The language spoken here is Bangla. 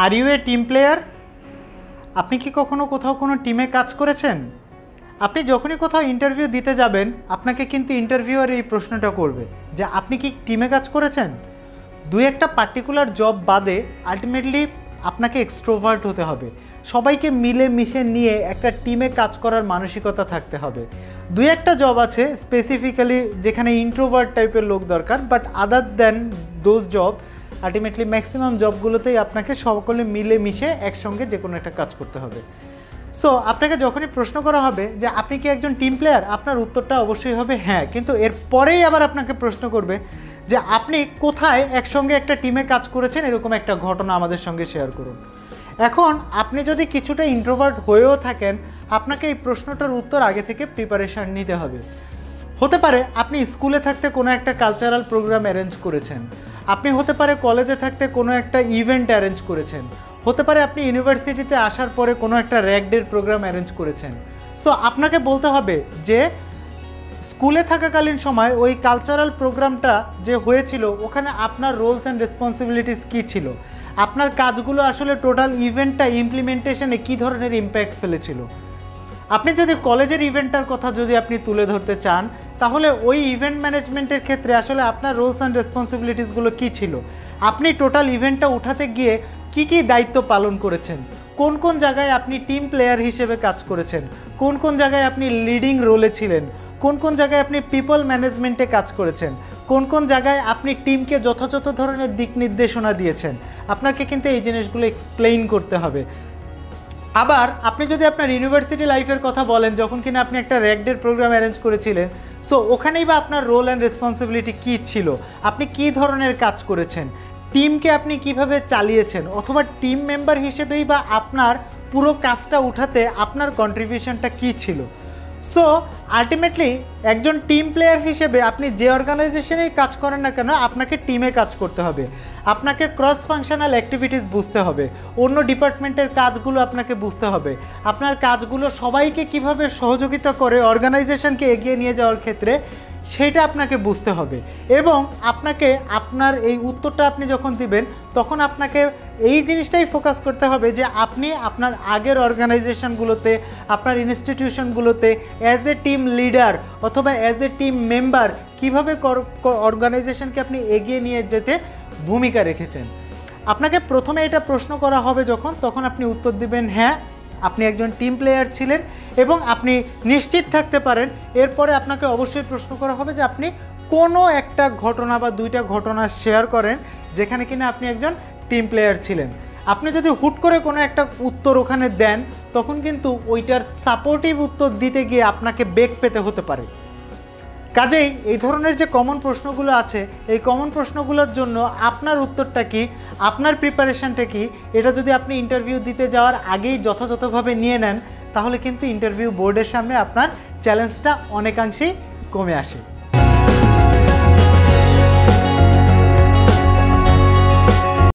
R you a team player? আপনি কি কখনো কোথাও কোনো টিমে কাজ করেছেন? আপনি যখনই কোথাও ইন্টারভিউ দিতে যাবেন, আপনাকে কিন্তু ইন্টারভিউয়ার এই প্রশ্নটা করবে যে আপনি কি টিমে কাজ করেছেন। দুই একটা পার্টিকুলার জব বাদে আলটিমেটলি আপনাকে এক্সট্রোভার্ট হতে হবে, সবাইকে মিলে মিশে নিয়ে একটা টিমে কাজ করার মানসিকতা থাকতে হবে। দুই একটা জব আছে স্পেসিফিক্যালি যেখানে ইন্ট্রোভার্ট টাইপের লোক দরকার, but other than those job ultimately maximum জবগুলোতেই আপনাকে সকলে মিলে মিশে একসঙ্গে যে কোনো একটা কাজ করতে হবে। সো আপনাকে যখনই প্রশ্ন করা হবে যে আপনি কি একজন টিম প্লেয়ার, আপনার উত্তরটা অবশ্যই হবে হ্যাঁ, কিন্তু এরপরেই আবার আপনাকে প্রশ্ন করবে যে আপনি কোথায় একসঙ্গে একটা টিমে কাজ করেছেন, এরকম একটা ঘটনা আমাদের সঙ্গে শেয়ার করুন। এখন আপনি যদি কিছুটা ইন্ট্রোভার্ট হয়েও থাকেন, আপনাকে এই প্রশ্নটার উত্তর আগে থেকে প্রিপারেশান নিতে হবে। হতে পারে আপনি স্কুলে থাকতে কোনো একটা কালচারাল প্রোগ্রাম অ্যারেঞ্জ করেছেন, আপনি হতে পারে কলেজে থাকতে কোনো একটা ইভেন্ট অ্যারেঞ্জ করেছেন, হতে পারে আপনি ইউনিভার্সিটিতে আসার পরে কোনো একটা র্যাগ ডের প্রোগ্রাম অ্যারেঞ্জ করেছেন। সো আপনাকে বলতে হবে যে স্কুলে থাকাকালীন সময় ওই কালচারাল প্রোগ্রামটা যে হয়েছিল ওখানে আপনার রোলস অ্যান্ড রেসপন্সিবিলিটিস কী ছিল, আপনার কাজগুলো আসলে টোটাল ইভেন্টটা ইমপ্লিমেন্টেশনে কী ধরনের ইম্প্যাক্ট ফেলেছিল। আপনি যদি কলেজের ইভেন্টটার কথা যদি আপনি তুলে ধরতে চান, তাহলে ওই ইভেন্ট ম্যানেজমেন্টের ক্ষেত্রে আসলে আপনার রোলস অ্যান্ড রেসপন্সিবিলিটিসগুলো কী ছিল, আপনি টোটাল ইভেন্টটা উঠাতে গিয়ে কি কি দায়িত্ব পালন করেছেন, কোন কোন জায়গায় আপনি টিম প্লেয়ার হিসেবে কাজ করেছেন, কোন কোন জায়গায় আপনি লিডিং রোলে ছিলেন, কোন কোন জায়গায় আপনি পিপল ম্যানেজমেন্টে কাজ করেছেন, কোন কোন জায়গায় আপনি টিমকে যথাযথ ধরনের দিক নির্দেশনা দিয়েছেন, আপনাকে কিন্তু এই জিনিসগুলো এক্সপ্লেইন করতে হবে। আবার আপনি যদি আপনার ইউনিভার্সিটি লাইফের কথা বলেন, যখন কিনা আপনি একটা র্যাগ ডের প্রোগ্রাম অ্যারেঞ্জ করেছিলেন, সো ওখানেই বা আপনার রোল অ্যান্ড রেসপন্সিবিলিটি কী ছিল, আপনি কী ধরনের কাজ করেছেন, টিমকে আপনি কিভাবে চালিয়েছেন, অথবা টিম মেম্বার হিসেবেই বা আপনার পুরো কাজটা উঠাতে আপনার কন্ট্রিবিউশনটা কী ছিল। সো আলটিমেটলি একজন টিম প্লেয়ার হিসেবে আপনি যে অর্গানাইজেশনেই কাজ করেন না কেন, আপনাকে টিমে কাজ করতে হবে, আপনাকে ক্রস ফাংশনাল অ্যাক্টিভিটিস বুঝতে হবে, অন্য ডিপার্টমেন্টের কাজগুলো আপনাকে বুঝতে হবে, আপনার কাজগুলো সবাইকে কিভাবে সহযোগিতা করে অর্গানাইজেশনকে এগিয়ে নিয়ে যাওয়ার ক্ষেত্রে সেটা আপনাকে বুঝতে হবে। এবং আপনাকে আপনার এই উত্তরটা আপনি যখন দিবেন, তখন আপনাকে এই জিনিসটাই ফোকাস করতে হবে যে আপনি আপনার আগের অর্গানাইজেশনগুলোতে, আপনার ইনস্টিটিউশনগুলোতে অ্যাজ এ টিম লিডার অথবা অ্যাজ এ টিম মেম্বার কীভাবে অর্গানাইজেশনকে আপনি এগিয়ে নিয়ে যেতে ভূমিকা রেখেছেন। আপনাকে প্রথমে এটা প্রশ্ন করা হবে যখন, তখন আপনি উত্তর দিবেন হ্যাঁ, আপনি একজন টিম প্লেয়ার ছিলেন এবং আপনি নিশ্চিত থাকতে পারেন। এরপরে আপনাকে অবশ্যই প্রশ্ন করা হবে যে আপনি কোনো একটা ঘটনা বা দুইটা ঘটনা শেয়ার করেন যেখানে কিনা আপনি একজন টিম প্লেয়ার ছিলেন। আপনি যদি হুট করে কোনো একটা উত্তর ওখানে দেন, তখন কিন্তু ওইটার সাপোর্টিভ উত্তর দিতে গিয়ে আপনাকে বেগ পেতে হতে পারে। কাজেই এই ধরনের যে কমন প্রশ্নগুলো আছে, এই কমন প্রশ্নগুলোর জন্য আপনার উত্তরটা কি, আপনার প্রিপারেশানটা কি, এটা যদি আপনি ইন্টারভিউ দিতে যাওয়ার আগেই যথাযথভাবে নিয়ে নেন, তাহলে কিন্তু ইন্টারভিউ বোর্ডের সামনে আপনার চ্যালেঞ্জটা অনেকাংশেই কমে আসে।